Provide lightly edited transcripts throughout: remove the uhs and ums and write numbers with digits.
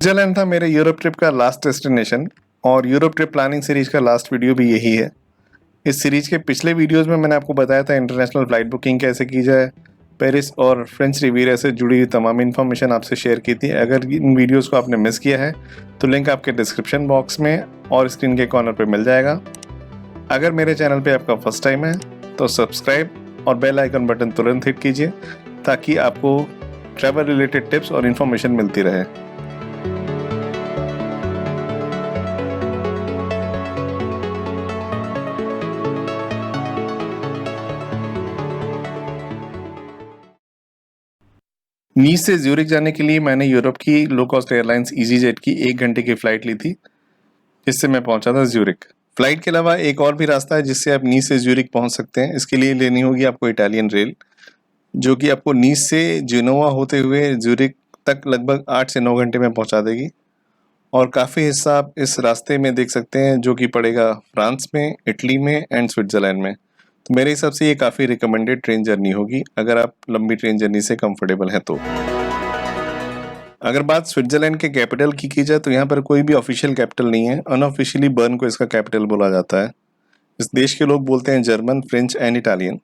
Switzerland था मेरे Europe trip का लास्ट डेस्टिनेशन और यूरोप ट्रिप प्लानिंग सीरीज का लास्ट वीडियो भी यही है। इस सीरीज के पिछले वीडियोस में मैंने आपको बताया था इंटरनेशनल फ़्लाइट बुकिंग कैसे की जाए, पेरिस और फ्रेंच रिविera से जुड़ी हुई तमाम इन्फॉर्मेशन आपसे शेयर की थी। अगर इन वीडियोस को आपने मिस किया है तो लिंक आपके डिस्क्रिप्शन बॉक्स में और स्क्रीन के कॉर्नर पर मिल जाएगा। अगर मेरे चैनल पर आपका फर्स्ट टाइम है तो सब्सक्राइब और बेल आइकन बटन तुरंत हिट कीजिए ताकि आपको ट्रैवल रिलेटेड टिप्स और इन्फॉर्मेशन मिलती रहे। नीस से ज्यूरिक जाने के लिए मैंने यूरोप की लो कॉस्ट एयरलाइंस ईजीजेट की 1 घंटे की फ़्लाइट ली थी, जिससे मैं पहुंचा था ज्यूरिक। फ़्लाइट के अलावा एक और भी रास्ता है जिससे आप नीस से ज्यूरिक पहुंच सकते हैं। इसके लिए लेनी होगी आपको इटालियन रेल, जो कि आपको नीस से जिनोवा होते हुए ज्यूरिक तक लगभग 8 से 9 घंटे में पहुंचा देगी। और काफ़ी हिस्सा आप इस रास्ते में देख सकते हैं जो कि पड़ेगा फ्रांस में, इटली में एंड स्विट्ज़रलैंड में। तो मेरे हिसाब से ये काफ़ी रिकमेंडेड ट्रेन जर्नी होगी अगर आप लंबी ट्रेन जर्नी से कंफर्टेबल हैं तो। अगर बात स्विट्जरलैंड के कैपिटल की जाए तो यहाँ पर कोई भी ऑफिशियल कैपिटल नहीं है। अनऑफिशियली बर्न को इसका कैपिटल बोला जाता है। इस देश के लोग बोलते हैं German, French and Italian.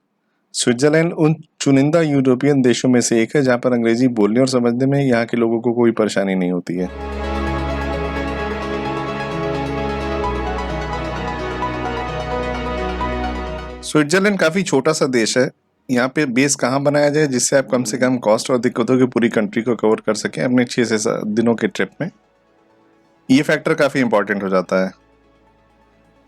Switzerland उन चुनिंदा यूरोपियन देशों में से एक है जहाँ पर अंग्रेजी बोलने और समझने में यहाँ के लोगों को कोई परेशानी नहीं होती है। स्विट्जरलैंड काफ़ी छोटा सा देश है। यहाँ पे बेस कहाँ बनाया जाए जिससे आप कम से कम कॉस्ट और दिक्कतों की पूरी कंट्री को कवर कर सकें अपने 6 से 7 दिनों के ट्रिप में। ये फैक्टर काफ़ी इंपॉर्टेंट हो जाता है।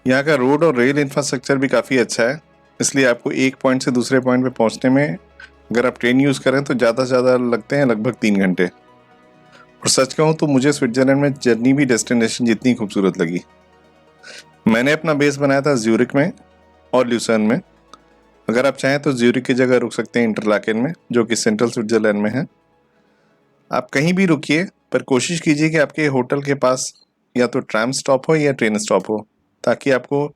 यहाँ का रोड और रेल इंफ्रास्ट्रक्चर भी काफ़ी अच्छा है, इसलिए आपको एक पॉइंट से दूसरे पॉइंट पे पहुँचने में अगर आप ट्रेन यूज़ करें तो ज़्यादा से ज़्यादा लगते हैं लगभग 3 घंटे। और सच कहूँ तो मुझे स्विट्जरलैंड में जर्नी भी डेस्टिनेशन जितनी खूबसूरत लगी। मैंने अपना बेस बनाया था ज्यूरिक में और ल्यूसर्न में। अगर आप चाहें तो ज्यूरिक की जगह रुक सकते हैं इंटरलाकेन में, जो कि सेंट्रल स्विट्जरलैंड में है। आप कहीं भी रुकिए पर कोशिश कीजिए कि आपके होटल के पास या तो ट्रैम स्टॉप हो या ट्रेन स्टॉप हो, ताकि आपको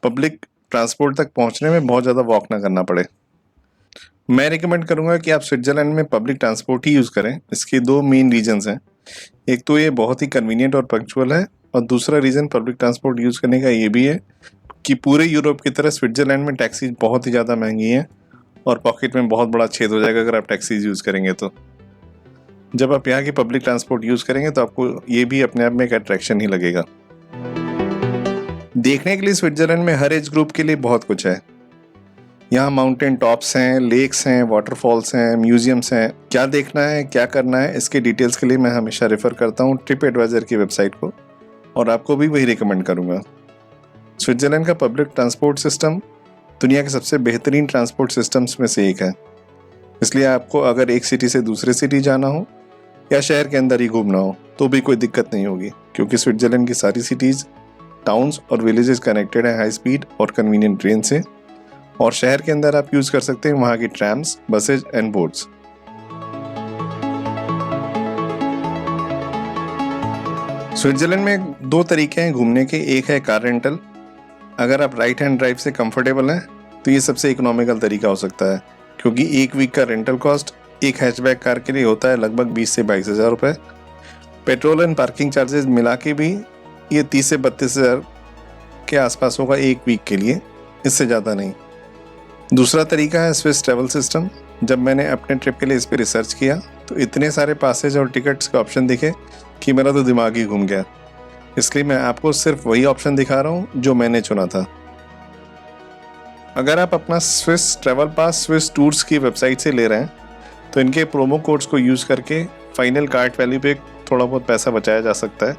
पब्लिक ट्रांसपोर्ट तक पहुंचने में बहुत ज़्यादा वॉक ना करना पड़े। मैं रिकमेंड करूंगा कि आप स्विट्जरलैंड में पब्लिक ट्रांसपोर्ट ही यूज़ करें। इसके 2 मेन रीजंस हैं। एक तो ये बहुत ही कन्वीनियंट और पंक्चुअल है, और दूसरा रीज़न पब्लिक ट्रांसपोर्ट यूज़ करने का ये भी है कि पूरे यूरोप की तरह स्विट्जरलैंड में टैक्सीज बहुत ही ज़्यादा महंगी हैं और पॉकेट में बहुत बड़ा छेद हो जाएगा अगर आप टैक्सीज यूज़ करेंगे तो। जब आप यहाँ की पब्लिक ट्रांसपोर्ट यूज़ करेंगे तो आपको ये भी अपने आप में एक अट्रैक्शन ही लगेगा। देखने के लिए स्विट्जरलैंड में हर एज ग्रुप के लिए बहुत कुछ है। यहाँ माउंटेन टॉप्स हैं, लेक्स हैं, वाटरफॉल्स हैं, म्यूजियम्स हैं। क्या देखना है, क्या करना है, इसके डिटेल्स के लिए मैं हमेशा रेफर करता हूँ ट्रिप एडवाइजर की वेबसाइट को, और आपको भी वही रिकमेंड करूँगा। स्विट्जरलैंड का पब्लिक ट्रांसपोर्ट सिस्टम दुनिया के सबसे बेहतरीन ट्रांसपोर्ट सिस्टम्स में से एक है। इसलिए आपको अगर एक सिटी से दूसरे सिटी जाना हो या शहर के अंदर ही घूमना हो तो भी कोई दिक्कत नहीं होगी, क्योंकि स्विट्जरलैंड की सारी सिटीज़, टाउन्स और विलेजेस कनेक्टेड हैं हाई स्पीड और कन्वीनियंट ट्रेन से। और शहर के अंदर आप यूज़ कर सकते हैं वहाँ की ट्रैम्स, बसेज एंड बोट्स। स्विट्जरलैंड में 2 तरीके हैं घूमने के। एक है कार रेंटल। अगर आप राइट हैंड ड्राइव से कंफर्टेबल हैं तो ये सबसे इकोनॉमिकल तरीका हो सकता है, क्योंकि 1 वीक का रेंटल कॉस्ट एक हैचबैक कार के लिए होता है लगभग 20 से 22 हज़ार रुपये। पेट्रोल एंड पार्किंग चार्जेस मिला के भी ये 30 से 32 हज़ार के आसपास होगा 1 वीक के लिए, इससे ज़्यादा नहीं। दूसरा तरीका है स्विस ट्रैवल सिस्टम। जब मैंने अपने ट्रिप के लिए इस पर रिसर्च किया तो इतने सारे पासेज और टिकट्स के ऑप्शन दिखे कि मेरा तो दिमाग ही घूम गया। इसलिए मैं आपको सिर्फ वही ऑप्शन दिखा रहा हूँ जो मैंने चुना था। अगर आप अपना Swiss travel pass Swiss tours की वेबसाइट से ले रहे हैं तो इनके प्रोमो कोड्स को यूज़ करके फाइनल कार्ट वैल्यू पे थोड़ा बहुत पैसा बचाया जा सकता है।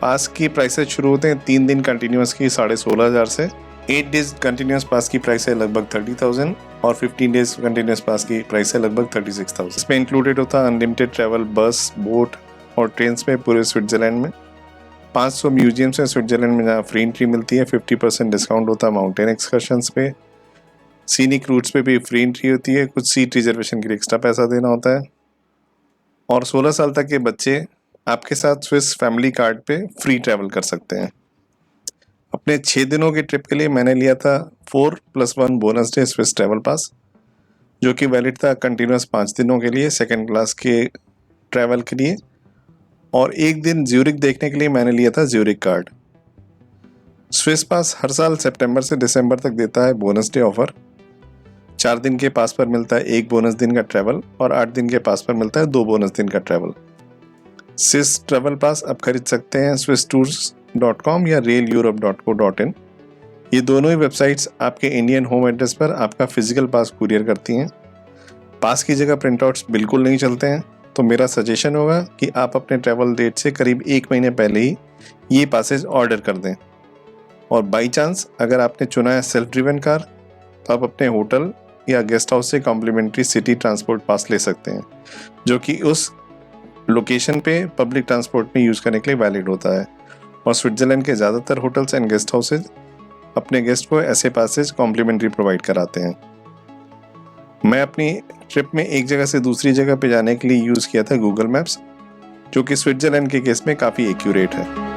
पास की प्राइसेस शुरू होते हैं 3 दिन कंटिन्यूस की 16,500 से। 8 डेज कंटिन्यूस पास की प्राइस है लगभग 30,000 और 15 डेज कंटिन्यूस पास की प्राइस है लगभग 36,000। इसमें इंक्लूडेड होता है अनलिमिटेड ट्रैवल बस, बोट और ट्रेन में पूरे स्विट्जरलैंड में। 500 म्यूजियम्स हैं स्विट्जरलैंड में जहाँ फ्री एंट्री मिलती है। 50% डिस्काउंट होता है माउंटेन एक्सकर्शंस पे। सीनिक रूट्स पे भी फ्री एंट्री होती है। कुछ सीट रिजर्वेशन के लिए एक्स्ट्रा पैसा देना होता है। और 16 साल तक के बच्चे आपके साथ स्विस फैमिली कार्ड पे फ्री ट्रैवल कर सकते हैं। अपने 6 दिनों के ट्रिप के लिए मैंने लिया था 4+1 bonus day Swiss travel pass, जो कि वैलिड था कंटिन्यूस 5 दिनों के लिए सेकंड क्लास के ट्रैवल के लिए। और एक दिन ज्यूरिक देखने के लिए मैंने लिया था ज्यूरिक कार्ड। स्विस पास हर साल सितंबर से दिसंबर तक देता है बोनस डे ऑफर। 4 दिन के पास पर मिलता है 1 बोनस दिन का ट्रैवल और 8 दिन के पास पर मिलता है 2 बोनस दिन का ट्रैवल। स्विस ट्रैवल पास आप खरीद सकते हैं swisstours.com या raileurope.co.in। ये दोनों ही वेबसाइट्स आपके इंडियन होम एड्रेस पर आपका फिजिकल पास कुरियर करती हैं। पास की जगह प्रिंटआउट्स बिल्कुल नहीं चलते हैं, तो मेरा सजेशन होगा कि आप अपने ट्रैवल डेट से करीब 1 महीने पहले ही ये पासेज ऑर्डर कर दें। और बाई चांस अगर आपने चुना है सेल्फ ड्रिवन कार, तो आप अपने होटल या गेस्ट हाउस से कॉम्प्लीमेंट्री सिटी ट्रांसपोर्ट पास ले सकते हैं, जो कि उस लोकेशन पे पब्लिक ट्रांसपोर्ट में यूज़ करने के लिए वैलिड होता है। और स्विट्ज़रलैंड के ज़्यादातर होटल्स एंड गेस्ट हाउसेज अपने गेस्ट को ऐसे पासेज कॉम्प्लीमेंट्री प्रोवाइड कराते हैं। मैं अपनी ट्रिप में एक जगह से दूसरी जगह पे जाने के लिए यूज़ किया था गूगल मैप्स, जो कि स्विट्ज़रलैंड के केस में काफ़ी एक्यूरेट है।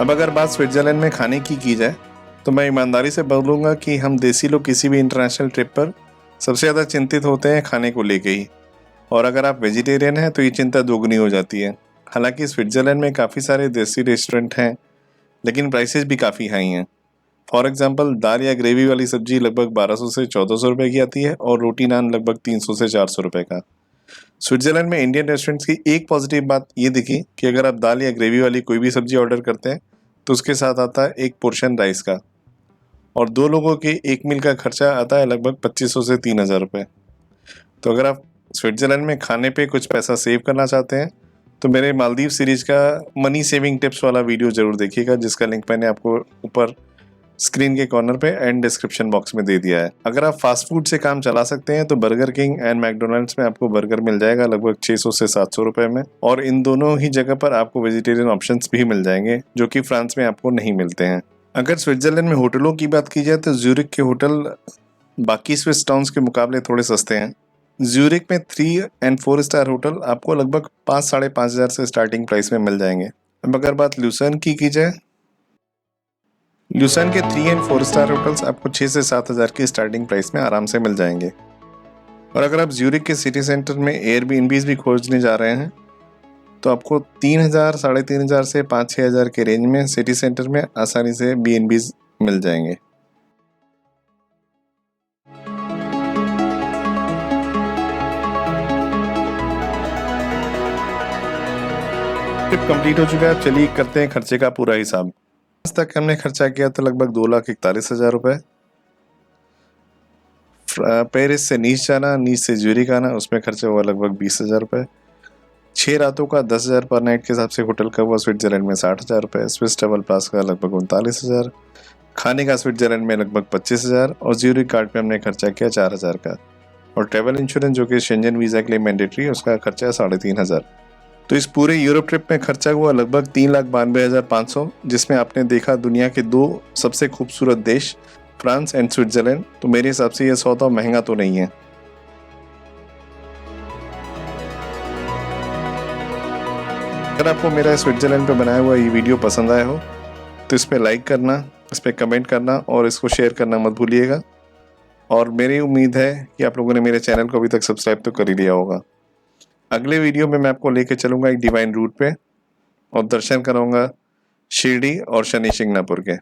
अब अगर बात स्विट्ज़रलैंड में खाने की जाए, तो मैं ईमानदारी से बोलूँगा कि हम देसी लोग किसी भी इंटरनेशनल ट्रिप पर सबसे ज़्यादा चिंतित होते हैं खाने को लेके ही। और अगर आप वेजिटेरियन हैं तो ये चिंता दोगुनी हो जाती है। हालांकि स्विट्ज़रलैंड में काफ़ी सारे देसी रेस्टोरेंट हैं, लेकिन प्राइसेस भी काफ़ी हाई हैं। फॉर एग्जांपल, दाल या ग्रेवी वाली सब्जी लगभग 1200 से 1400 रुपये की आती है और रोटी नान लगभग 300 से 400 रुपये का। स्विट्ज़रलैंड में इंडियन रेस्टोरेंट्स की एक पॉजिटिव बात ये दिखी कि अगर आप दाल या ग्रेवी वाली कोई भी सब्जी ऑर्डर करते हैं तो उसके साथ आता है 1 पोर्शन राइस का, और 2 लोगों के 1 मील का खर्चा आता है लगभग 2500 से 3000 रुपये। तो अगर आप स्विट्ज़रलैंड में खाने पे कुछ पैसा सेव करना चाहते हैं तो मेरे मालदीव सीरीज का मनी सेविंग टिप्स वाला वीडियो ज़रूर देखिएगा, जिसका लिंक मैंने आपको ऊपर स्क्रीन के कॉर्नर पे एंड डिस्क्रिप्शन बॉक्स में दे दिया है। अगर आप फास्ट फूड से काम चला सकते हैं तो बर्गर किंग एंड मैकडोनल्ड्स में आपको बर्गर मिल जाएगा लगभग 600 से 700 रुपये में, और इन दोनों ही जगह पर आपको वेजिटेरियन ऑप्शंस भी मिल जाएंगे जो कि फ्रांस में आपको नहीं मिलते हैं। अगर स्विट्ज़रलैंड में होटलों की बात की जाए तो ज्यूरिक के होटल बाकी स्विस टाउन्स के मुकाबले थोड़े सस्ते हैं। ज्यूरिक में 3 एंड 4 स्टार होटल आपको लगभग 5,500 से स्टार्टिंग प्राइस में मिल जाएंगे। अब अगर बात ल्यूसर्न की जाए, ल्यूसर्न के 3 एंड 4 स्टार होटल्स आपको 6 से 7,000 की स्टार्टिंग प्राइस में आराम से मिल जाएंगे। और अगर आप ज्यूरिक के सिटी सेंटर में एयरबीएनबीज भी खोजने जा रहे हैं तो आपको 3,000, 3,500 से 5-6,000 के रेंज में सिटी सेंटर में आसानी से बीएनबीज मिल जाएंगे। ट्रिप कंप्लीट हो चुका है। चलिए करते हैं खर्चे का पूरा हिसाब। आज तक हमने खर्चा किया था लगभग 2,41,000 रुपये। पेरिस से नीस जाना, नीस से ज्यूरिक आना, उसमें खर्चा हुआ लगभग 20,000 रुपये। 6 रातों का 10,000 पर नाइट के हिसाब से होटल का हुआ स्विट्जरलैंड में 60,000 रुपये। स्विस ट्रैवल पास का लगभग 39,000। खाने का स्विट्जरलैंड में लगभग 25,000 और ज्यूरिक कार्ड पे हमने खर्चा किया 4,000 का। और ट्रैवल इंश्योरेंस जो कि शेंजन वीज़ा के लिए मैंडेटरी है, उसका खर्चा है 3,500। तो इस पूरे यूरोप ट्रिप में खर्चा हुआ लगभग 3,92,500, जिसमें आपने देखा दुनिया के 2 सबसे खूबसूरत देश फ्रांस एंड स्विट्जरलैंड। तो मेरे हिसाब से ये सौदा महंगा तो नहीं है। अगर आपको मेरा स्विट्जरलैंड पे बनाया हुआ ये वीडियो पसंद आया हो तो इस पर लाइक करना, इस पर कमेंट करना और इसको शेयर करना मत भूलिएगा। और मेरी उम्मीद है कि आप लोगों ने मेरे चैनल को अभी तक सब्सक्राइब तो कर ही लिया होगा। अगले वीडियो में मैं आपको लेके चलूँगा एक डिवाइन रूट पे और दर्शन कराऊंगा शिरडी और शनि शिंगणापुर के।